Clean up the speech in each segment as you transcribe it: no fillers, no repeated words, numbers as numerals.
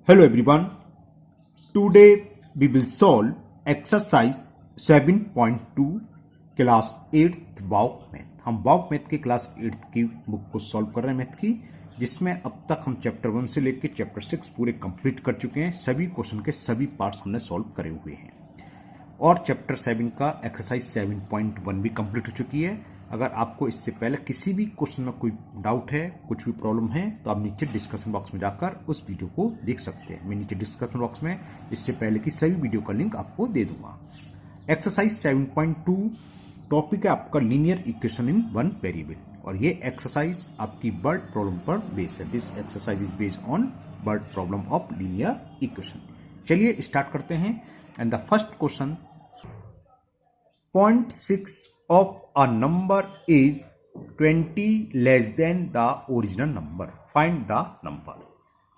Hello everyone. Today we will solve exercise 7.2 class 8th बाउक math. हम बाउक math की क्लास 8th की बुक को सॉल्व कर रहे हैं मैथ की, जिसमें अब तक हम चैप्टर 1 से लेकर चैप्टर 6 पूरे कंप्लीट कर चुके हैं। सभी क्वेश्चन के सभी पार्ट्स हमने सॉल्व करे हुए हैं और चैप्टर 7 का एक्सरसाइज 7.1 भी कंप्लीट हो चुकी है। अगर आपको इससे पहले किसी भी क्वेश्चन में कोई डाउट है, कुछ भी प्रॉब्लम है, तो आप नीचे डिस्कशन बॉक्स में जाकर उस वीडियो को देख सकते हैं। मैं नीचे डिस्कशन बॉक्स में इससे पहले की सभी वीडियो का लिंक आपको दे दूंगा। एक्सरसाइज 7.2 टॉपिक है आपका linear equation in one variable, और ये एक्सरसाइज आपकी वर्ड प्रॉब्लम पर बेस्ड है। This exercise is based on word problem of linear equation. चलिए स्टार्ट करते हैं। And the first question, 0.6 of a number is 20 less than the original number. Find the number.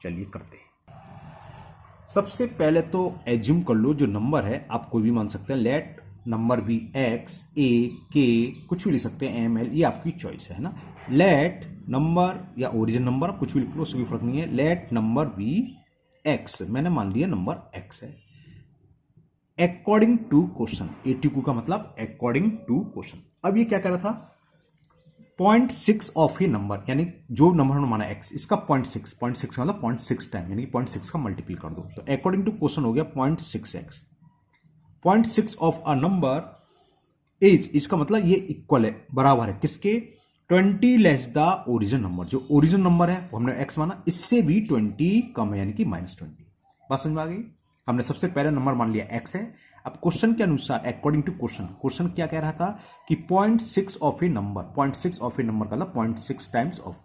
चलिए करते हैं। सबसे पहले तो एज्यूम कर लो, जो नंबर है आप कोई भी मान सकते हैं। लेट नंबर बी एक्स, ए, के, कुछ भी लिख सकते हैं, एम, एल, ये आपकी चॉइस है ना। लेट नंबर या ओरिजिनल नंबर कुछ भी लिख लो, उससे कोई फर्क नहीं है। लेट नंबर बी एक्स, मैंने मान लिया नंबर एक्स है। अकॉर्डिंग टू क्वेश्चन, ATQ का मतलब अकॉर्डिंग टू क्वेश्चन। अब ये क्या कह रहा था, 0.6 ऑफ ये नंबर, यानी जो नंबर हमने माना x, इसका 0.6 का मतलब 0.6 टाइम, यानी 0.6 का मल्टीपल कर दो। तो अकॉर्डिंग टू क्वेश्चन हो गया 0.6x। 0.6 of a number is, इसका मतलब ये इक्वल है, बराबर है किसके, 20 लेस द ओरिजिनल नंबर। जो ओरिजिनल नंबर है वो हमने x माना, इससे भी 20 कम है, यानी कि -20। बात समझ में आ गई। हमने सबसे पहले नंबर मान लिया x है। अब क्वेश्चन के अनुसार अकॉर्डिंग टू क्वेश्चन, क्वेश्चन क्या कह रहा था कि 0.6 of A number, 0.6 of A number का मतलब 0.6 टाइम्स ऑफ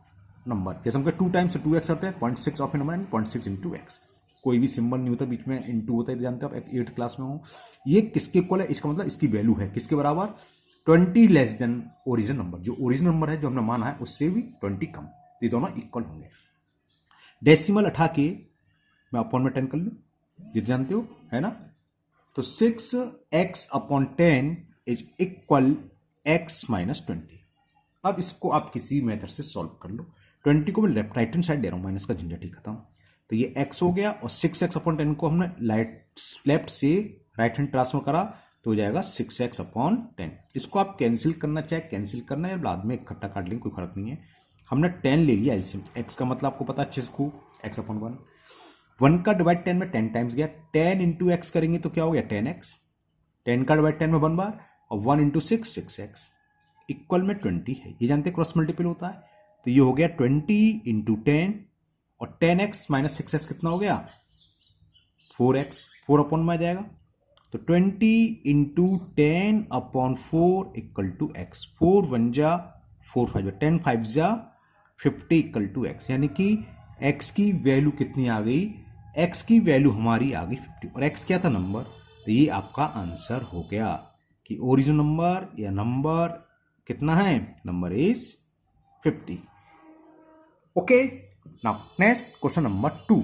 नंबर। जैसे हम 2 टाइम्स 2x करते हैं, 0.6 of A number and 0.6 into x. कोई भी सिंबल नहीं होता बीच में, इंटू होता है, जानते हो आप, 8th क्लास में हो। ये किसके इक्वल है, इसका मतलब इसकी वैल्यू है किसके बराबर, 20 लेस देन ओरिजिनल नंबर। जो ओरिजिनल नंबर है जो हमने माना है उससे भी 20 कम, तो ये दोनों इक्वल होंगे। डेसिमल हटा के मैं अपॉन में 10 कर लूँ, ये जानते हो है ना। तो 6x upon 10 is equal x minus 20। अब इसको आप किसी मेथड से सॉल्व कर लो। 20 को मैं लेफ्ट राइट हैंड साइड दे रहा हूं, माइनस का झंझट ही खत्म। तो ये x हो गया, और 6x अपॉन 10 को हमने लेफ्ट से राइट हैंड ट्रांसफर करा, तो हो जाएगा 6x अपॉन 10। इसको आप कैंसिल करना चाहे कैंसिल करना है, बाद में इकट्ठा काट लेंगे, कोई फर्क नहीं है। हमने 10 ले लिया एलसीएम। x का मतलब आपको पता अच्छे से खूब, x अपॉन 1। 1 का डिवाइड 10 में 10 टाइम्स गया, 10 इंटू एक्स करेंगे तो क्या हो गया 10x। 10 का डिवाइड 10 में 1 बार, और 1 इंटू 6x इक्वल में 20 है। ये जानते हैं क्रॉस मल्टीपल होता है। तो ये हो गया 20 इंटू 10, और 10x माइनस 6x कितना हो गया 4x, 4 अपॉन में आ जाएगा। तो 20 into 10 upon 4 equal to x. 4 1 जा 4 5 जा 10 5 जा 50 इक्वल टू एक्स, यानी कि x की वैल्यू कितनी आ गई, x की वैल्यू हमारी आ गई 50, और x क्या था नंबर। तो ये आपका आंसर हो गया कि ओरिजिनल नंबर या नंबर कितना है, number is 50। Okay, now next question number 2।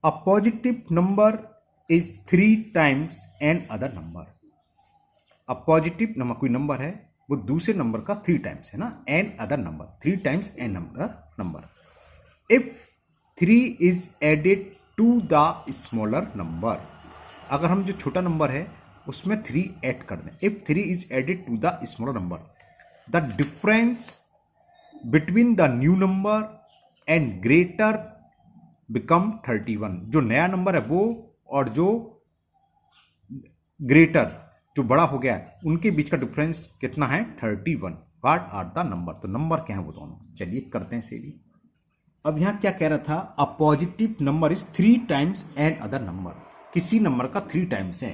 A positive number is 3 times N other number. A positive number, कोई नंबर है वो दूसरे नंबर का 3 टाइम्स है ना, N other number, 3 times N other number. If 3 is added to the smaller number, अगर हम जो छोटा नंबर है उसमें 3 ऐड कर दें, if 3 is added to the smaller number, the difference between the new number and greater become 31। जो नया नंबर है वो और जो ग्रेटर, जो बड़ा हो गया है, उनके बीच का डिफरेंस कितना है 31। व्हाट आर द नंबर, तो नंबर क्या है वो दोनों। चलिए करते हैं सेली। अब यहां क्या कह रहा था, a positive number is 3 times N other number. किसी नंबर का 3 टाइम्स है,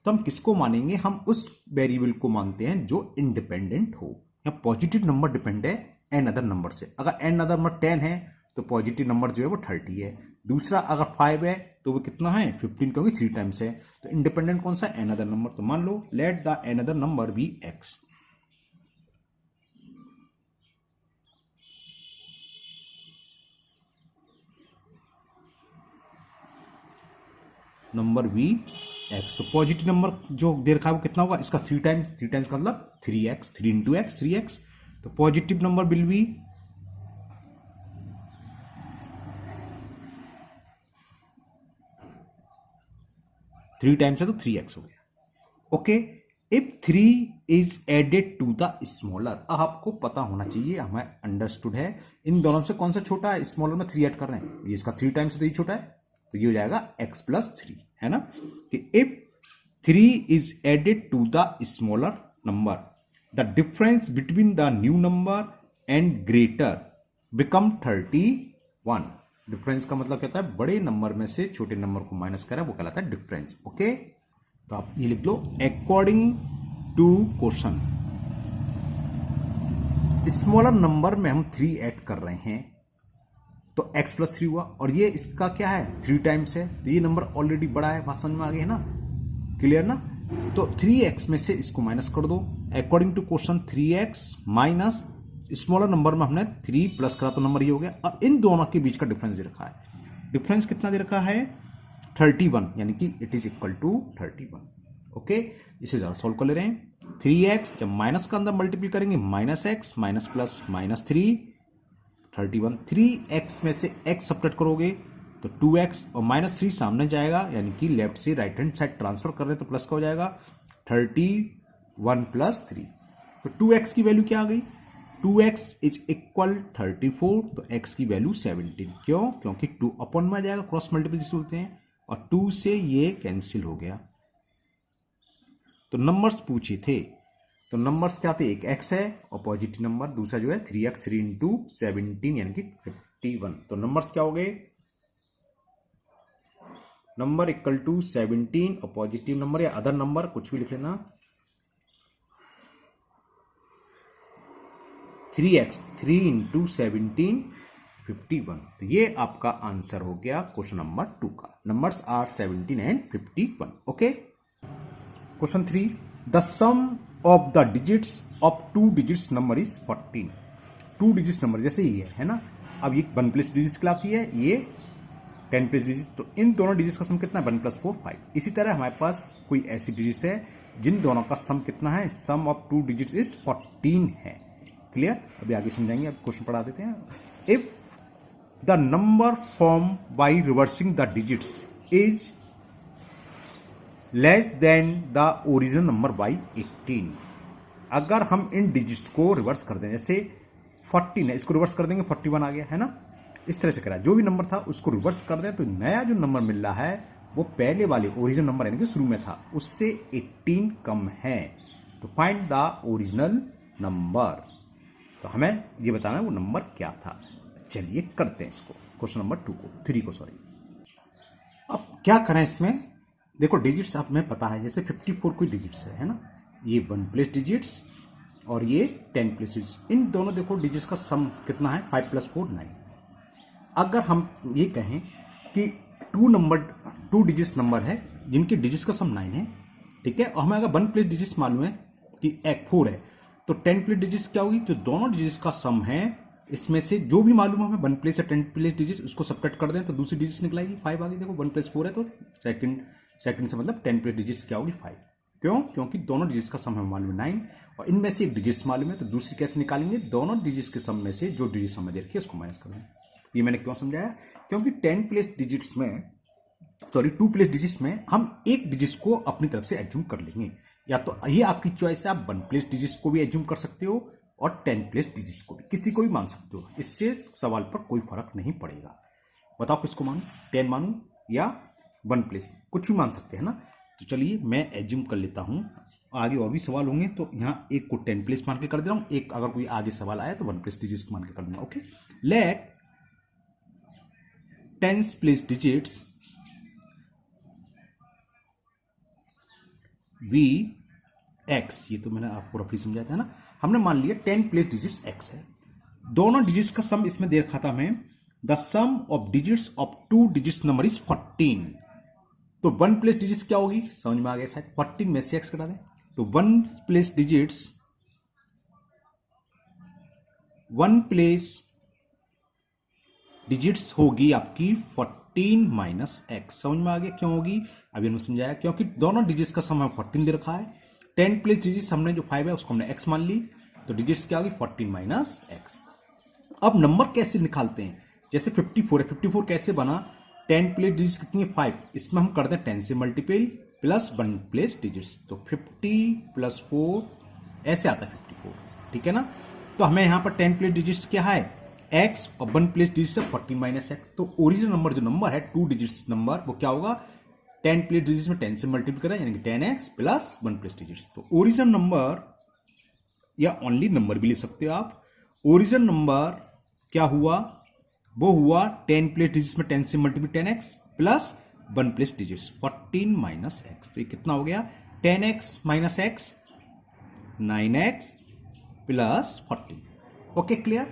तो हम किसको मानेंगे, हम उस वेरिएबल को मानते हैं जो इंडिपेंडेंट हो। या पॉजिटिव नंबर डिपेंड है एन अदर नंबर से। अगर एन अदर नंबर 10 है तो पॉजिटिव नंबर जो है वो 30 है। दूसरा अगर 5 है तो वो कितना है 15, क्योंकि 3 टाइम्स है। तो इंडिपेंडेंट कौन सा, एन अदर नंबर। तो मान लो let the n other number be x. Number be x. तो पॉजिटिव नंबर जो दे रखा है वो कितना होगा, इसका 3 टाइम्स, 3 टाइम्स का मतलब 3x, 3 इंटू एक्स 3x। तो positive number will be 3 times है तो 3x हो गया। Okay, if 3 is added to the smaller, अब आपको पता होना चाहिए, हमें अंडरस्टूड है इन दोनों से कौन सा छोटा है, स्मॉलर में 3 ऐड कर रहे हैं, ये इसका 3 टाइम्स है तो ये छोटा है, तो ये हो जाएगा x प्लस 3, है ना, कि if 3 is added to the smaller number, the difference between the new number and greater become 31। डिफरेंस का मतलब कहता है बड़े नंबर में से छोटे नंबर को माइनस करें, वो कहलाता है डिफरेंस। ओके, तो आप ये लिख लो, according to question smaller number में हम 3 ऐड कर रहे हैं तो x प्लस 3 हुआ, और ये इसका क्या है 3 टाइम्स है, तो ये नंबर ऑलरेडी बड़ा है, बात समझ में आ गई है ना, क्लियर ना। तो 3x में से इसको माइनस कर दो, according to question 3x minus smaller number में हमने 3 प्लस करा तो नंबर ये हो गया। अब इन दोनों के बीच का डिफरेंस दे रखा है, डिफरेंस कितना दे रखा है 31, यानी कि it is equal to 31। Okay, इसे जरा सॉल्व कर ले रहे हैं। 3x जब माइनस का अंदर मल्टीप्लाई करेंगे minus x, minus plus minus 3, 31। 3x में से x सब्ट्रैक्ट करोगे तो 2x, और माइनस 3 सामने जाएगा, यानी कि लेफ्ट से राइट हैंड साइड ट्रांसफर कर रहे हैं तो प्लस का हो जाएगा 31 प्लस 3, तो 2x की वैल्यू क्या आ गई, 2x इज इक्वल 34, तो x की वैल्यू 17। क्यों, क्योंकि 2 अपॉन में आ जाएगा, क्रॉस मल्टीपल जिसे बोलते हैं, और 2 से ये कैंसिल हो गया। तो नंबर्स पूछे थे, तो नंबर्स क्या थे, एक x है और पॉजिटिव नंबर, दूसरा जो है 3x, 3 इंटू 17 यानी कि 51। तो नंबर्स क्या हो गए, नंबर इक्वल टू 17 और पॉजिटिव नंबर या अदर नंबर कुछ भी लिख लेना, 3x, 3 इंटू 17 51। तो ये आपका आंसर हो गया क्वेश्चन नंबर 2 का। Numbers are 17 and 51। Okay, question 3, the sum of the digits of 2 digits number is 14। 2 digits number जैसे ये है ना, अब ये 1 प्लस डिजिट्स कहलाती है, ये 10 प्लस डिजिट, तो इन दोनों डिजिट्स का सम कितना है 1 प्लस 4 5। इसी तरह हमारे पास कोई ऐसी डिजिट्स है जिन दोनों का सम कितना है, सम ऑफ 2 डिजिट्स इज 14 है। क्लियर, अभी आगे समझाएंगे, अब क्वेश्चन पढ़ा देते हैं। If the number form by reversing the digits is less then the original number by 18, अगर हम इन डिजिट्स को रिवर्स कर दें, जैसे 14 है, इसको रिवर्स कर देंगे 41 आ गया है ना, इस तरह से करा, जो भी नंबर था उसको रिवर्स कर दें तो नया जो नंबर मिल रहा है वो पहले वाले ओरिजिनल नंबर यानी कि शुरू में था उससे 18 कम है, तो फाइंड द ओरिजिनल नंबर। तो हमें ये बताना है वो नंबर क्या था। चलिए करते हैं इसको, क्वेश्चन नंबर 3 को सॉरी। अब क्या करें इसमें, देखो डिजिट्स आप में पता है, जैसे 54 कोई डिजिट्स है ना, ये 1 प्लस डिजिट्स और ये 10 प्लस डिजिट्स, इन दोनों देखो डिजिट्स का सम कितना है 5 प्लस 4 9। अगर हम ये कहें कि 2 डिजिट्स नंबर है जिनके डिजिट्स का सम 9 है, ठीक है, और हमें अगर 1 प्लस डिजिट्स मालूम है कि 4 है, तो 10 प्लस डिजिट्स क्या होगी, जो दोनों डिजिट्स का सम है इसमें से जो भी मालूम है हमें 1 प्लस या 10 प्लस डिजिट्स उसको सब्ट्रैक्ट कर दें तो दूसरी डिजिट्स निकलाएगी 5 आ गई। देखो 1 प्लस 4 है तो सेकंड से मतलब 10 प्लस डिजिट्स क्या होगी 5। क्यों, क्योंकि दोनों डिजिट्स का सम हमें मालूम है 9 और इनमें से एक डिजिट्स मालूम है, तो दूसरी कैसे निकालेंगे, दोनों डिजिट्स के सम में से जो डिजिट समझ रखी है उसको माइनस कर दें। ये मैंने क्यों समझाया, क्योंकि 10 प्लस डिजिट्स में सॉरी 2 प्लस डिजिट्स में हम एक डिजिट्स को अपनी तरफ से एज्यूम कर लेंगे, या तो ये आपकी चॉइस है, आप 1 प्लस डिजिट्स को भी एज्यूम कर सकते हो और 10 प्लस डिजिट्स को भी, किसी को भी मान सकते हो, इससे सवाल पर कोई फर्क नहीं पड़ेगा। बताओ किसको मानूं, 10 मानूं या 1 प्लस, कुछ भी मान सकते हैं ना। तो चलिए मैं एज्यूम कर लेता हूं, आगे और भी सवाल होंगे तो यहां एक को 10 प्लस मान के कर दे रहा हूं, एक अगर कोई आगे सवाल आया तो 1 प्लस डिजिट्स को मान के कर दूंगा। Okay, let 10 plus digits be x, ये तो मैंने आपको रफली समझाया था ना, हमने मान लिया 10 प्लस डिजिट्स एक्स है, दोनों डिजिट्स का सम इसमें दे रखा था हमें, the sum of digits of 2 digits number is 14, तो 1 प्लस डिजिट्स क्या होगी, समझ में आ गया शायद, 14 में से एक्स कटा दें, तो 1 प्लस डिजिट्स होगी आपकी 14 माइनस एक्स, समझ में आ गया क्यों होगी, अभी हमने समझाया, क्योंकि दोनों डिजिट्स का सम 14 दे रखा है, 10 प्लस डिजिट्स हमने जो 5 है उसको हमने x मान ली, तो डिजिट्स क्या होगी 14 माइनस एक्स। अब नंबर कैसे निकालते हैं, जैसे 54 है, 54 कैसे बना, 10 प्लस डिजिट्स कितनी है 5, इसमें हम कर दें 10 से मल्टीपल प्लस 1 प्लेस डिजिट्स। तो 50 प्लस 4 ऐसे आता है 54, ठीक है ना। तो हमें यहां पर 10 प्लेस डिजिट्स क्या है x और 1 प्लेस डिजिट्स है 14 माइनस एक्स। तो ओरिजिनल नंबर जो नंबर है 2 डिजिट्स नंबर वो क्या होगा 10 प्लेस डिजिट्स में 10 से मल्टीप्लाई करें यानी कि 10x प्लस 1 प्लेस डिजिट्स। तो ओरिजिनल नंबर या ओनली नंबर भी ले सकते हो आप। ओरिजिनल नंबर क्या हुआ वो हुआ 10 प्लेस डिजिट्स में 10 से multiply 10x plus 1 place digits 14 minus x. तो ये कितना हो गया 10x minus x 9x plus 14। Okay clear,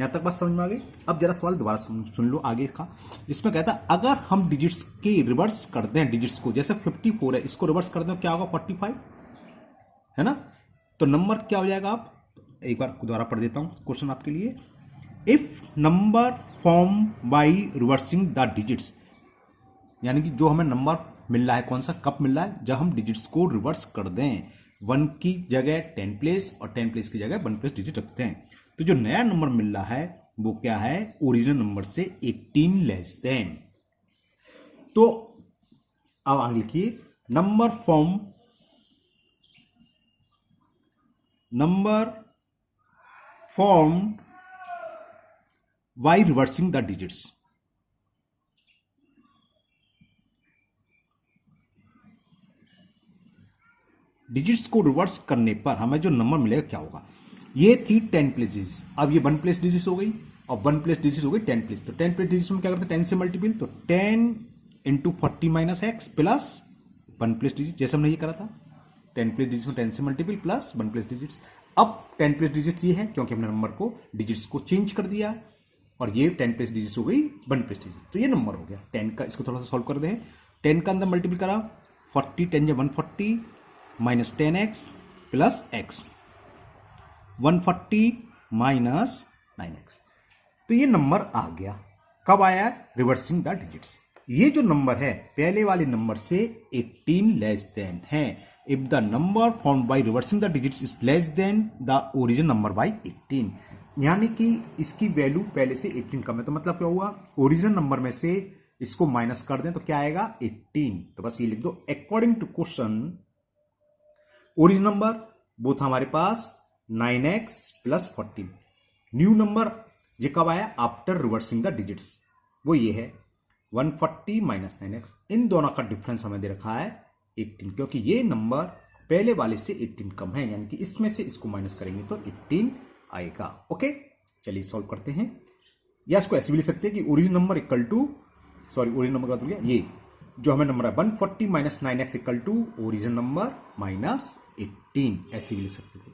यहां तक बात समझ में आ गई। अब जरा सवाल दोबारा सुन लो आगे का। इसमें कहता है अगर हम डिजिट्स के रिवर्स कर दें डिजिट्स को, जैसे 54 है इसको रिवर्स कर दें क्या होगा 45 है ना। तो नंबर क्या हो जाएगा, आप एक बार दोबारा पढ़ देता हूं क्वेश्चन आपके लिए। If number form by reversing the digits, यानी कि जो हमें नंबर मिल रहा है कौन सा कब मिल रहा है जब हम डिजिट्स को रिवर्स कर दें, 1 की जगह 10 प्लेस और 10 प्लेस की जगह 1 प्लेस डिजिट रखते हैं। तो जो नया नंबर मिल रहा है वो क्या है ओरिजिनल नंबर से 18 लेस देन। तो अब आगे लिखिए number form by reversing the digits. Digits को रिवर्स करने पर हमें जो नंबर मिलेगा क्या होगा, ये थी 10 प्लेस डिजिट्स, अब ये 1 प्लेस डिजिट्स हो गई और 1 प्लेस डिजिट्स हो गई 10 प्लेस। तो 10 प्लेस डिजिट्स में क्या करते हैं 10 से मल्टीपल, तो 10 into 40 minus x plus 1 place digit, जैसे हमने ये करा था 10 प्लेस डिजिट्स में 10 से मल्टीपल प्लस 1 प्लेस डिजिट्स। अब 10 प्लेस डिजिट्स ये है क्योंकि हमने नंबर को डिजिट्स को चेंज कर दिया और ये 10 प्लेस डिजिट्स हो गई 1 प्लेस डिजिट। तो ये नंबर हो गया 10 का। इसको थोड़ा सा सॉल्व कर दें। 10 का अंदर मल्टीपल करा 40 10 या 140 minus 10x plus x 140 minus 9x। तो ये नंबर आ गया, कब आया रिवर्सिंग द डिजिट्स। ये जो नंबर है पहले वाले नंबर से 18 लेस देन है। If the number found by reversing the digits is less then the original number by 18, यानी कि इसकी वैल्यू पहले से 18 कम है। तो मतलब क्या हुआ ओरिजिनल नंबर में से इसको माइनस कर दें तो क्या आएगा 18। तो बस ये लिख दो according to question original number वो था हमारे पास 9x प्लस 14। न्यू नंबर ये कब आया आफ्टर रिवर्सिंग द डिजिट्स, वो ये है 140 माइनस 9x। इन दोनों का डिफरेंस हमें दे रखा है 18 क्योंकि ये नंबर पहले वाले से 18 कम है, यानी कि इसमें से इसको माइनस करेंगे तो 18 आएगा। ओके चलिए सॉल्व करते हैं। या इसको ऐसे भी लिख सकते हैं कि original number equal to original number का ये जो हमें नंबर है 140 minus 9x equal to original number minus 18, ऐसे भी लिख सकते थे।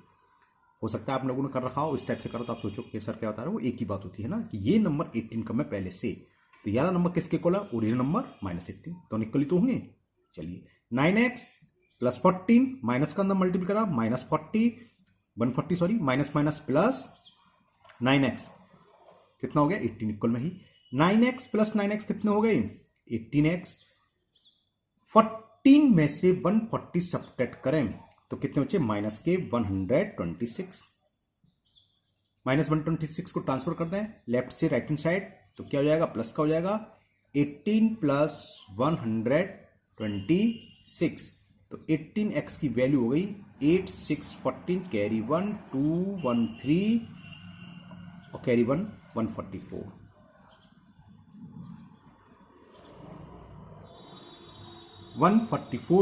हो सकता है आप लोगों ने कर रखा हो इस टाइप से करो तो आप सोचो कि सर क्या बता रहा है, वो एक ही बात होती है ना कि ये नंबर 18 कम है पहले से। तो यार नंबर किसके इक्वल है ओरिजिनल नंबर माइनस 18, तो इक्वल ही तो होंगे। चलिए 9x प्लस 14 माइनस का अंदर मल्टीपल करा minus 40 140 sorry minus minus plus 9x कितना हो गया 18 इक्वल में ही 9x प्लस 9x कितने हो गए 18x। 14 में से 140 सब्ट्रैक्ट करें तो कितने बचे माइनस के 126। माइनस 126 को ट्रांसफर कर दें लेफ्ट से राइट हैंड साइड तो क्या हो जाएगा प्लस का हो जाएगा 18 प्लस 126। तो 18x की वैल्यू हो गई 8 6 14 कैरी 1 2 1 3 और कैरी 1 144।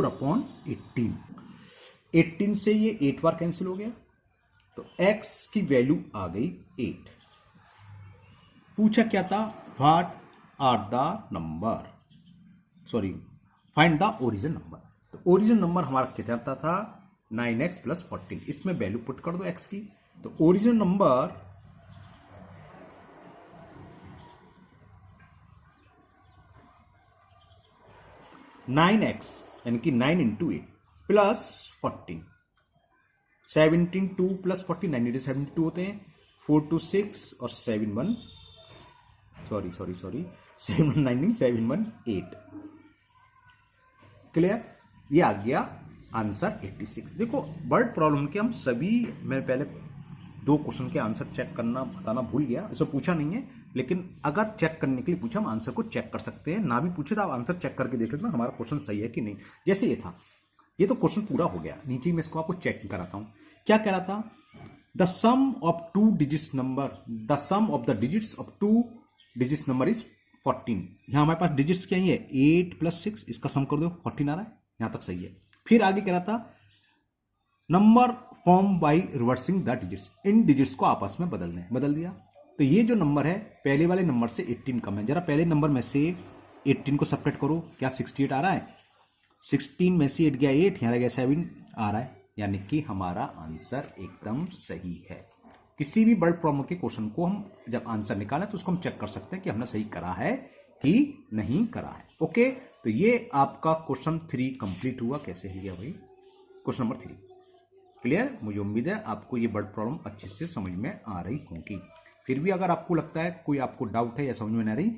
अपॉन 18 से ये 8 बार कैंसिल हो गया तो x की वैल्यू आ गई 8। पूछा क्या था what are the number find the original number. तो ओरिजिनल नंबर हमारा कितना था 9x प्लस 14, इसमें वैल्यू पुट कर दो x की। तो ओरिजिनल नंबर यानी कि 9 इंटू 8 प्लस 14 17 2 प्लस 14 92 72 होते हैं 4 2 6 और 7 1 7 9 7 1 8। क्लियर, ये आ गया आंसर 86। देखो वर्ड प्रॉब्लम के हम सभी, मैं पहले 2 क्वेश्चन के आंसर चेक करना बताना भूल गया, इसको पूछा नहीं है लेकिन अगर चेक करने के लिए पूछा, हम आंसर को चेक कर सकते हैं, ना भी पूछे तो आप आंसर चेक करके देख लेना हमारा क्वेश्चन सही है कि नहीं। जैसे ये था, ये तो क्वेश्चन पूरा हो गया, नीचे मैं इसको आपको चेक कराता हूं। क्या कह रहा था, the sum of two digits number, the sum of the digits of two digits number is 14। यहां हमारे पास डिजिट्स क्या है, 8 + 6, इसका सम कर दो, 14 आ रहा है, यहां तक सही है। फिर आगे कह रहा था number form by reversing the digits, in digits को आपस में बदल दें, बदल दिया। तो ये जो नंबर है पहले वाले नंबर से 18 कम है, जरा पहले नंबर में से 18 को सब्ट्रैक्ट करो, क्या 68 आ रहा है, 16 में से 8 गया 8, यहाँ रह गया 7 आ रहा है, यानी कि हमारा आंसर एकदम सही है। किसी भी वर्ड प्रॉब्लम के क्वेश्चन को हम जब आंसर निकालें तो उसको हम चेक कर सकते हैं कि हमने सही करा है कि नहीं करा है। ओके, तो ये आपका क्वेश्चन 3 कंप्लीट हुआ। कैसे हो गया भाई क्वेश्चन नंबर 3? क्लियर? मुझे उम्मीद है आपको ये वर्ड प्रॉब्लम अच्छे से समझ में आ रही होगी। फिर भी अगर आपको लगता है कोई आपको डाउट है या समझ में नहीं आ रही,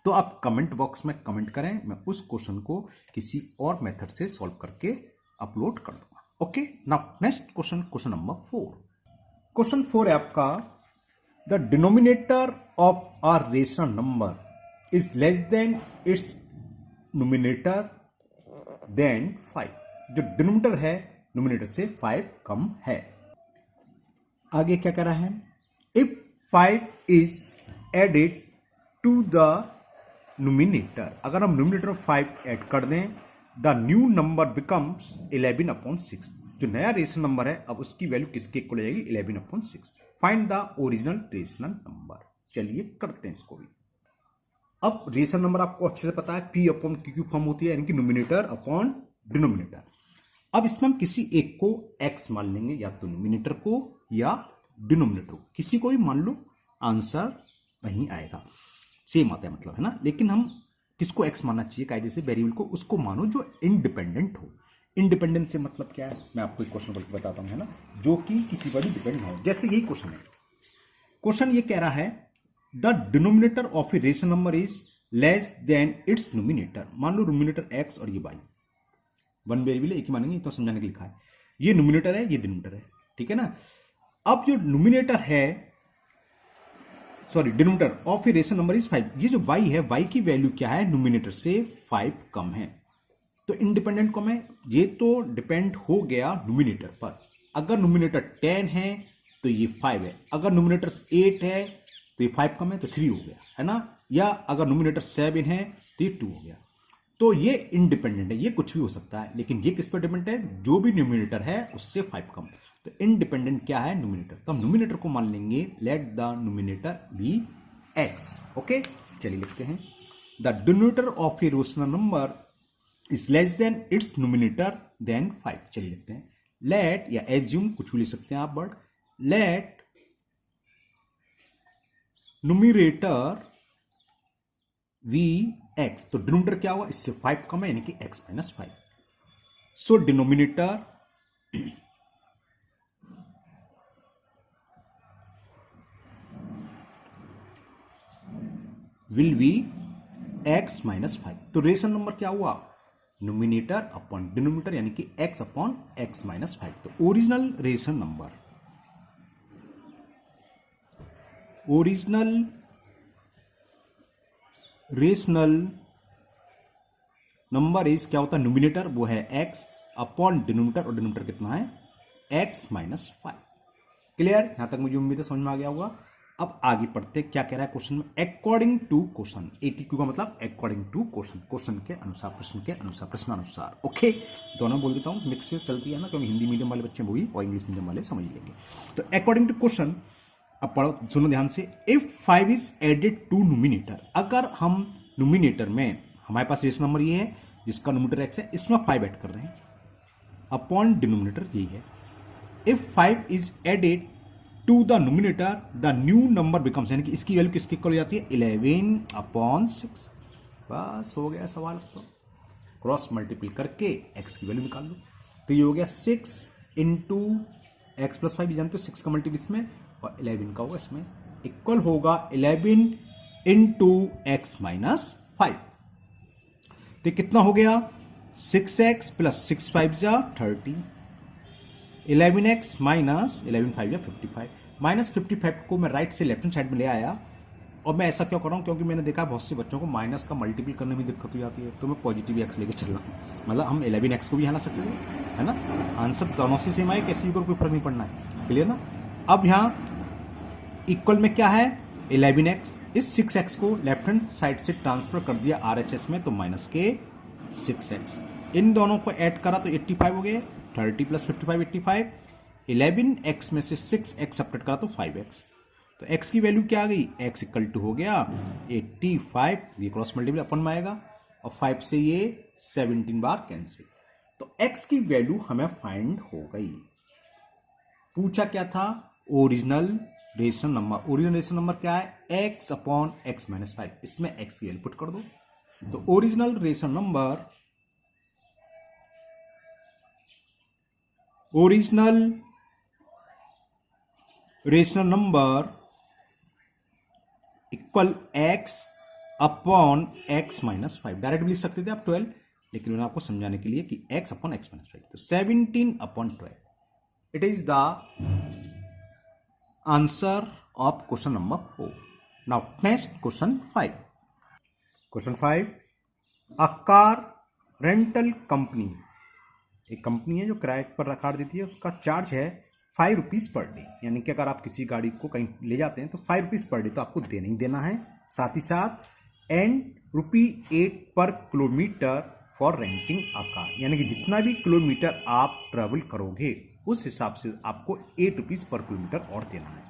तो आप कमेंट बॉक्स में कमेंट करें, मैं उस क्वेश्चन को किसी और मेथड से सॉल्व करके अपलोड कर दूंगा। Okay, now next question, question number 4। Question 4 है आपका, the denominator of a rational number is less than its numerator than 5। जो डिनोमिनेटर है न्यूमिनेटर से 5 कम है। आगे क्या कह रहा है, if 5 is added to the numerator, अगर हम न्यूमिनेटर में 5 ऐड कर दें, द न्यू नंबर बिकम्स 11/6। जो नया रेशनल नंबर है अब उसकी वैल्यू किसके इक्वल हो जाएगी, 11/6। Find the original rational number. चलिए करते हैं इसको भी। अब रेशनल नंबर आपको अच्छे से पता है, P/Q फॉर्म होती है, यानी कि न्यूमिनेटर अपॉन डिनोमिनेटर। अब इसमें हम किसी एक को x मान लेंगे, या तो न्यूमिनेटर को या डिनोमिनेटर को, किसी को भी मान लो, आंसर वहीं आएगा, सेम आता है मतलब, है ना। लेकिन हम किसको x मानना चाहिए कायदे से, वेरिएबल को उसको मानो जो इंडिपेंडेंट हो। इंडिपेंडेंट से मतलब क्या है, मैं आपको एक क्वेश्चन बल्कि बताता हूं, है ना, जो कि किसी पर भी डिपेंड हो। जैसे यही क्वेश्चन है, क्वेश्चन ये कह रहा है the denominator of a rational number is less than its numerator. मान लो न्यूमिनेटर x और ये y, वन वेरिएबल एक ही मानेंगे, तो समझाने के लिखा है, ये न्यूमिनेटर है, ये डिनोमिनेटर है, ठीक है ना। अब जो न्यूमिनेटर है, sorry denominator of a rational number is 5, ये जो y है, y की वैल्यू क्या है, न्यूमिनेटर से 5 कम है, तो इंडिपेंडेंट कम है। ये तो डिपेंड हो गया न्यूमिनेटर पर। अगर न्यूमिनेटर 10 है तो ये 5 है, अगर न्यूमिनेटर 8 है तो ये 5 कम है, तो 3 हो गया, है ना। या अगर न्यूमिनेटर 7 है तो ये 2 हो गया। तो ये इंडिपेंडेंट है, ये कुछ भी हो सकता है, लेकिन ये किस पर डिपेंड है, जो भी न्यूमिनेटर है उससे 5 कम। तो इंडिपेंडेंट क्या है, न्यूमिनेटर। तो हम न्यूमिनेटर को मान लेंगे let the numerator be x। Okay, चलिए लिखते हैं, the denominator of a rational number is less than its numerator than 5। चलिए लिखते हैं, लेट या एज्यूम, कुछ भी लिख सकते हैं आप word, let numerator be x। तो डिनोमिनेटर क्या होगा, इससे 5 कम है, यानी कि x - 5। So denominator will be x - 5। तो रेशनल नंबर क्या हुआ, न्यूमिनेटर अपॉन डिनोमिनेटर, यानी कि x अपॉन x - 5। तो original rational number, original rational number is क्या होता है, न्यूमिनेटर वो है x अपॉन डिनोमिनेटर, और डिनोमिनेटर कितना है, x - 5। क्लियर? यहां तक मुझे उम्मीद है समझ में आ गया होगा। अब आगे पढ़ते, क्या कह रहा है क्वेश्चन में, अकॉर्डिंग टू क्वेश्चन। ATQ का मतलब अकॉर्डिंग टू क्वेश्चन, क्वेश्चन के अनुसार, प्रश्न के अनुसार, प्रश्नानुसार। ओके, दोनों बोल देता हूं, मिक्स से चलती है ना, क्योंकि हिंदी मीडियम वाले बच्चे वही और इंग्लिश मीडियम वाले समझ लेंगे। तो अकॉर्डिंग टू क्वेश्चन, अब पढ़ो, सुनो ध्यान से, if 5 is added to numerator, अगर हम न्यूमिनेटर में, हमारे पास रेशनल नंबर ये है जिसका न्यूमिनेटर x है, इसमें 5 ऐड कर रहे हैं, अपॉन डिनोमिनेटर यही है। If 5 is added to the numerator, the new number becomes, यानी कि इसकी वैल्यू किसकी इक्वल हो जाती है, 11/6। बस हो गया सवाल। तो क्रॉस मल्टीपल करके x की वैल्यू निकाल लो। तो ये हो गया 6 इंटू x + 5, जानते हो 6 का मल्टीपल इसमें, और 11 का होगा इसमें, इक्वल होगा 11 इंटू x - 5। तो कितना हो गया, 6x + 6 5 जा 30, 11x - 11 5 जा 55। -55 को मैं राइट से लेफ्ट हैंड साइड में ले आया, और मैं ऐसा क्यों कर रहा हूँ, क्योंकि मैंने देखा है बहुत से बच्चों को माइनस का मल्टीपल करने में दिक्कत हो जाती है, तो मैं पॉजिटिव एक्स लेके चल रहा हूँ। मतलब हम 11x को भी यहाँ ला सकते हैं, है ना। आंसर दोनों से सेम आए, कैसे भी कोई फर्क नहीं पड़ना है, क्लियर ना। अब यहाँ इक्वल में क्या है, 11x, इस 6x को लेफ्ट हैंड साइड से ट्रांसफर कर दिया RHS में, तो माइनस के 6x, इन दोनों को ऐड करा तो 85 हो गए, 30 प्लस 55 85, 11x में से 6x सब्ट्रैक्ट करा तो 5x, तो x की वैल्यू क्या आ गई, x इक्वल टू हो गया 85, ये क्रॉस मल्टीपल अपन में आएगा, और 5 से ये 17 बार कैंसिल, तो x की वैल्यू हमें फाइंड हो गई। पूछा क्या था, original rational number. Original rational number क्या है, x अपॉन x माइनस 5, इसमें x की वैल्यू पुट कर दो, तो original rational number, original rational number equal x upon x minus 5, direct लिख सकते थे आप 12, लेकिन मैंने आपको समझाने के लिए कि x अपॉन x माइनस 5, तो 17 upon 12, it is the answer of question number 4। Now next question 5। Question 5, a car rental company, एक कंपनी है जो किराए पर कार देती है, उसका चार्ज है 5 रुपीज़ पर डे, यानी कि अगर आप किसी गाड़ी को कहीं ले जाते हैं तो 5 रुपीज़ पर डे तो आपको देना ही देना है, साथ ही साथ एंड ₹8 पर kilometre for renting a car, यानी कि जितना भी किलोमीटर आप ट्रेवल करोगे उस हिसाब से आपको 8 रुपीज़ पर किलोमीटर और देना है।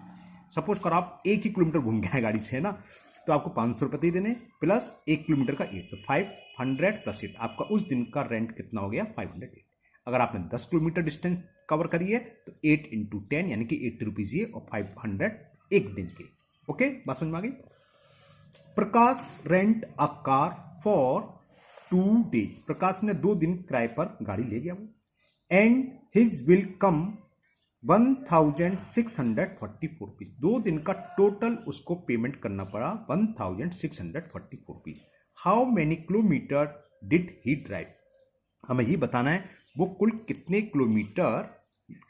सपोज कर आप 1 ही किलोमीटर घूम गए गाड़ी से, है ना, तो आपको 500 रुपये दे देने, प्लस 1 किलोमीटर का 8, तो 500 प्लस 8, आपका उस दिन का रेंट कितना हो गया, 508। अगर आपने 10 किलोमीटर डिस्टेंस कवर करी है तो 8 इंटू 10 यानी कि 80 रुपीज ये, और 500 एक दिन के। ओके, बात समझ में आ गई। Prakash rent a car for 2 days, Prakash ने 2 दिन किराए पर गाड़ी ले गया वो, and his will come 1644 rupees, 2 दिन का टोटल उसको पेमेंट करना पड़ा 1644 rupees. How many kilometre did he drive, हमें ये बताना है वो कुल कितने किलोमीटर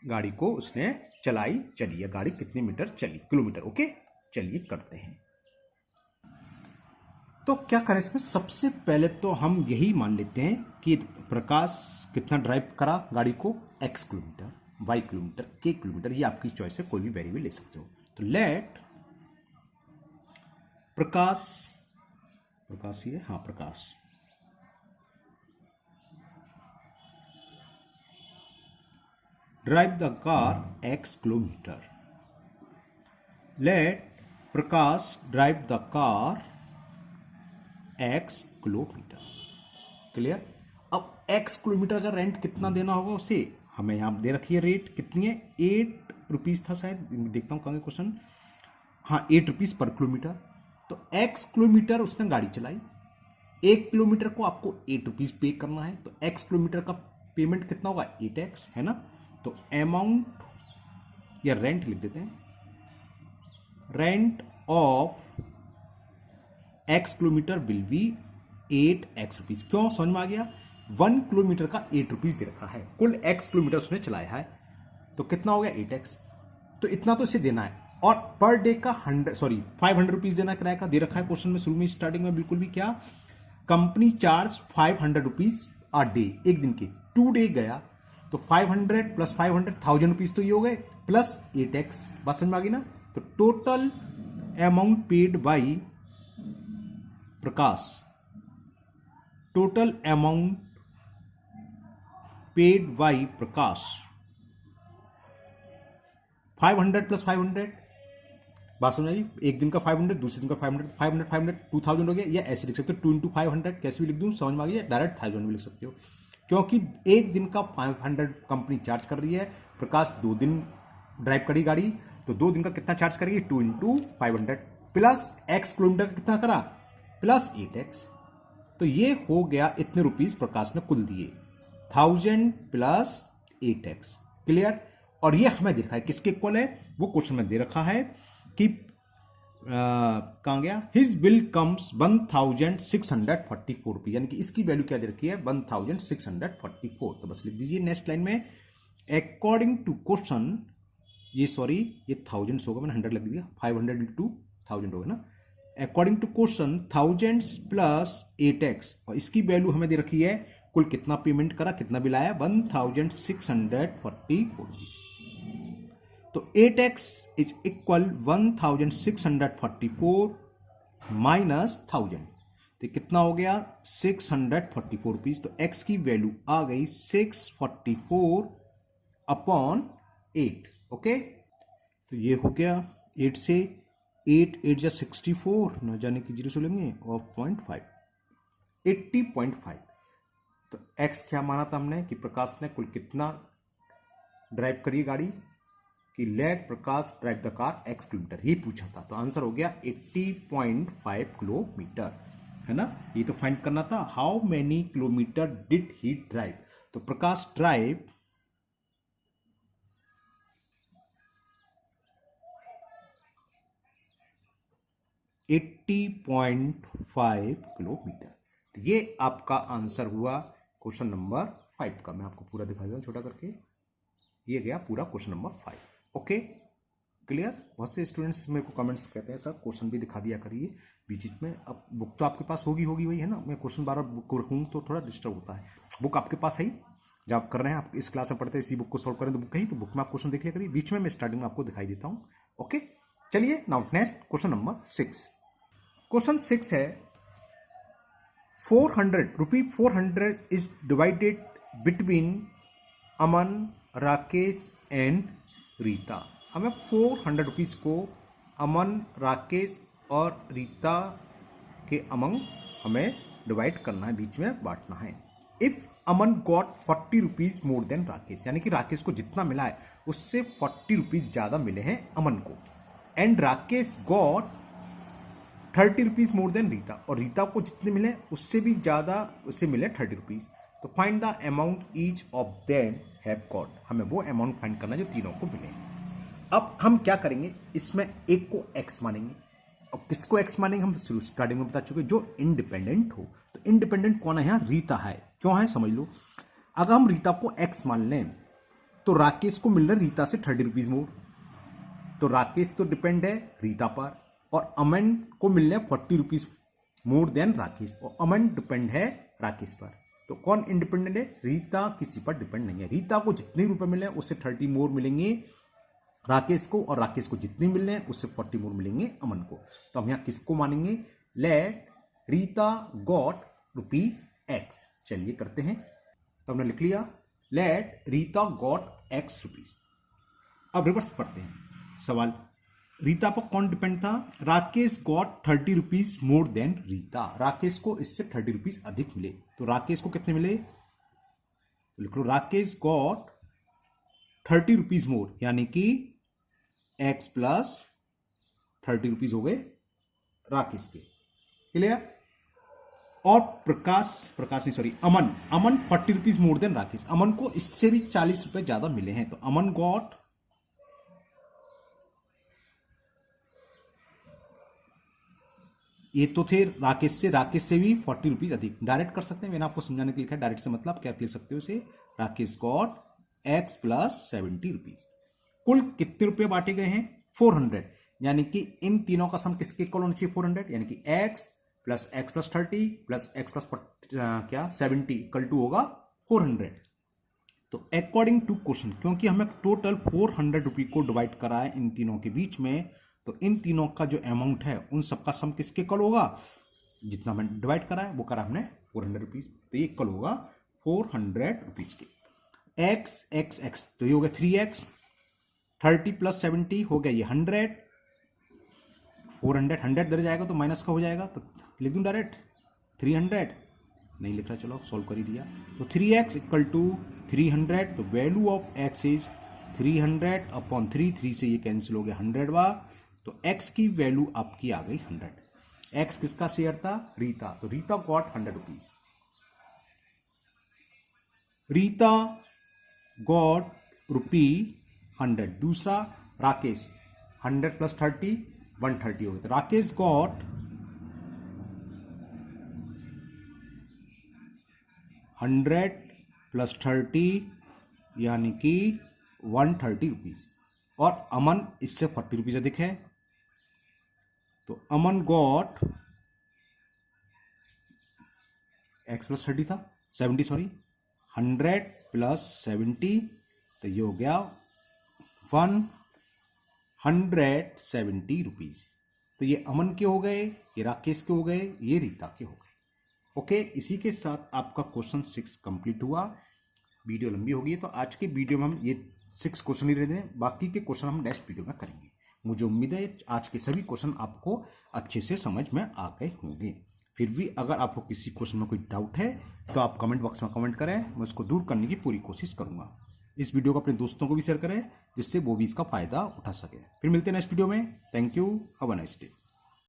गाड़ी को उसने चलाई, चलिए गाड़ी कितने मीटर चली, किलोमीटर। ओके, चलिए करते हैं। तो क्या करें इसमें, सबसे पहले तो हम यही मान लेते हैं कि प्रकाश कितना ड्राइव करा गाड़ी को, x kilometre, y kilometre, k kilometre, ये आपकी चॉइस है, कोई भी वेरिएबल ले सकते हो। तो लेट प्रकाश, प्रकाश ये, हाँ प्रकाश, drive the car x kilometer. Let Prakash drive the car x kilometre, clear. अब x किलोमीटर का रेंट कितना देना होगा उसे, हमें यहां दे रखी है रेट कितनी है, 8 रुपीज था शायद, देखता हूं कहां क्वेश्चन, हाँ 8 रुपीज पर किलोमीटर। तो x किलोमीटर उसने गाड़ी चलाई, 1 किलोमीटर को आपको 8 रुपीज पे करना है, तो x किलोमीटर का पेमेंट कितना होगा, 8x, है ना। तो अमाउंट या रेंट लिख देते हैं, rent of x kilometre will be 8x rupees. क्यों, समझ में आ गया, 1 किलोमीटर का 8 रुपीज दे रखा है, कुल x किलोमीटर उसने चलाया है, तो कितना हो गया 8x, तो इतना तो इसे देना है, और पर डे का 500 रुपीज देना किराए का, दे रखा है क्वेश्चन में शुरू में स्टार्टिंग में बिल्कुल भी, क्या कंपनी चार्ज 500 रुपीज आ डे, एक दिन के 2 डे गया, तो 500 प्लस 500 1000 रुपीज तो ये हो गए, प्लस 8x, बात समझ में आ गई ना। तो total amount paid by Prakash, total amount paid by Prakash 500 plus 500, बात समझ आई, एक दिन का 500, दूसरे दिन का 500, 500 500 2000 हो गया, या ऐसे लिख सकते हो 2 into 500, कैसे भी लिख दूं, समझ में आ गया, डायरेक्ट 1000 भी लिख सकते हो, क्योंकि एक दिन का 500 कंपनी चार्ज कर रही है, प्रकाश 2 दिन ड्राइव करी गाड़ी, तो 2 दिन का कितना चार्ज करेगी, 2 into 500 प्लस x किलोमीटर का कितना करा, प्लस 8x, तो ये हो गया इतने रुपीज प्रकाश ने कुल दिए, 1000 प्लस 8x, क्लियर। और ये हमें देखा है किसके इक्वल है, वो क्वेश्चन में दे रखा है कि कहां गया, हिज बिल कम्स 1644 रुपीज, यानी कि इसकी वैल्यू क्या दे रखी है, 1644, तो बस लिख दीजिए नेक्स्ट लाइन में, अकॉर्डिंग टू क्वेश्चन, ये 1000 होगा, मैंने 100 लग दिया, 500 into 1000 होगा ना, according to question 1000 plus 8x, और इसकी वैल्यू हमें दे रखी है कुल कितना पेमेंट करा, कितना बिल आया 1644 रुपीज। तो 8x इज इक्वल 1644 माइनस 1000, तो कितना हो गया 644 रुपीज। तो x की वैल्यू आ गई 644 अपॉन 8। ओके, तो ये हो गया 8 से 8 8 जा 64, न जाने की जीरो से लेंगे और 0.5 80.5। तो x क्या माना था हमने कि प्रकाश ने कुल कितना ड्राइव करी गाड़ी, कि let Prakash drive the car x kilometre, ही पूछा था। तो आंसर हो गया 80.5 किलोमीटर, है ना। ये तो फाइंड करना था how many kilometre did he drive. तो प्रकाश ड्राइव 80.5 किलोमीटर। तो ये आपका आंसर हुआ क्वेश्चन नंबर 5 का। मैं आपको पूरा दिखा देता हूं छोटा करके, ये गया पूरा क्वेश्चन नंबर 5। Okay, clear. बहुत से स्टूडेंट्स मेरे को कमेंट्स कहते हैं सर क्वेश्चन भी दिखा दिया करिए बीच बीच में। अब बुक तो आपके पास होगी वही है ना, मैं क्वेश्चन बार बार बुक को रखूँ तो थोड़ा डिस्टर्ब होता है। बुक आपके पास है ही, जब आप कर रहे हैं, आप इस क्लास में पढ़ते हैं, इसी बुक को सॉल्व करें तो बुक है ही, तो बुक में आप क्वेश्चन देख लिया करिए। बीच में मैं स्टार्टिंग में आपको दिखाई देता हूँ। ओके, चलिए now next question number 6। Question 6 है 400 is divided between Aman, Rakesh and Rita. हमें 400 रुपीज को अमन, राकेश और रीता के अमंग हमें डिवाइड करना है, बीच में बांटना है। If Aman got 40 rupees more then Rakesh, यानी कि राकेश को जितना मिला है उससे 40 रुपीज ज्यादा मिले हैं अमन को, and Rakesh got 30 rupees more than Rita, और रीता को जितने मिले उससे भी ज्यादा उससे मिले 30 रुपीज। तो find the amount each of them have got, हमें वो अमाउंट फाइंड करना है जो तीनों को मिले। अब हम क्या करेंगे, इसमें एक को x मानेंगे, और किसको x मानेंगे हम स्टार्टिंग में बता चुके, जो इंडिपेंडेंट हो। तो इंडिपेंडेंट कौन है यहाँ, रीता है। क्यों है समझ लो, अगर हम रीता को x मान लें तो राकेश को मिल रहा है रीता से 30 रुपीज मोर, तो राकेश तो डिपेंड है रीता पर, और अमन को मिल रहे 40 रुपीज मोर देन राकेश, और अमन डिपेंड है राकेश पर। तो कौन इंडिपेंडेंट है, रीता किसी पर डिपेंड नहीं है। रीता को जितने रुपए मिले उससे 30 मोर मिलेंगे राकेश को, और राकेश को जितने मिल रहे हैं उससे 40 मोर मिलेंगे अमन को। तो हम यहां किसको मानेंगे, let Rita got rupee x. चलिए करते हैं, तो हमने लिख लिया let Rita got x rupees. अब रिवर्स पढ़ते हैं सवाल। रीता पर कौन डिपेंड था, Rakesh got 30 rupees more than Rita, Rakesh को इससे 30 रुपीज अधिक मिले। तो राकेश को कितने मिले, तो लिख लो राकेश गॉट 30 रुपीज मोर, यानी कि x प्लस 30 रुपीज हो गए राकेश के। क्लियर। और अमन 40 रुपीज मोर देन राकेश, अमन को इससे भी 40 रुपए ज्यादा मिले हैं। तो अमन गॉट ये तो थे राकेश से भी 40 रुपीज अधिक। डायरेक्ट कर सकते हैं, मैंने आपको समझाने के लिए लिखा है, डायरेक्ट से मतलब क्या लिख सकते हो इसे, Rakesh got x plus 70 rupees. कुल कितने रुपए बांटे गए हैं 400, यानी कि इन तीनों का सम किसके इक्वल होना चाहिए 400, यानी कि x plus 30 plus x plus 70 equal to होगा 400। तो अकॉर्डिंग टू क्वेश्चन, क्योंकि हमें टोटल 400 रुपये को डिवाइड करा है इन तीनों के बीच में, तो इन तीनों का जो अमाउंट है उन सबका सम किसके इक्वल होगा, जितना हमने डिवाइड करा है वो करा हमने 400 रुपीज, तो ये इक्वल होगा 400 रुपीज के। x तो ये हो गया 3x, 30 प्लस 70 हो गया ये 100, 400 100 दर जाएगा तो माइनस का हो जाएगा, तो लिख दूं डायरेक्ट 300, नहीं लिख रहा, चलो सॉल्व कर ही दिया। तो 3x इक्वल टू 300, तो value of x is 300 upon 3 से ये कैंसिल हो गया 100 तो x की वैल्यू आपकी आ गई 100। x किसका शेयर था, रीता, तो Rita got 100 rupees. Rita got rupee 100। दूसरा राकेश 100 प्लस 30 130 हो गया, तो राकेश गॉट 100 प्लस 30 यानी कि 130 रुपीज, और अमन इससे 40 रुपीज अधिक है, तो अमन गॉट x प्लस 30 था 70 सॉरी 100 प्लस 70 तो ये हो गया 170 रुपीज। तो ये अमन के हो गए, ये राकेश के हो गए, ये रीता के हो गए। ओके, इसी के साथ आपका क्वेश्चन 6 कंप्लीट हुआ। वीडियो लंबी होगी तो आज के वीडियो में हम ये 6 क्वेश्चन ही रहते हैं, बाकी के क्वेश्चन हम नेक्स्ट वीडियो में करेंगे। मुझे उम्मीद है आज के सभी क्वेश्चन आपको अच्छे से समझ में आ गए होंगे। फिर भी अगर आपको किसी क्वेश्चन में कोई डाउट है तो आप कमेंट बॉक्स में कमेंट करें, मैं उसको दूर करने की पूरी कोशिश करूंगा। इस वीडियो को अपने दोस्तों को भी शेयर करें जिससे वो भी इसका फायदा उठा सके। फिर मिलते हैं नेक्स्ट वीडियो में। Thank you, have a nice day.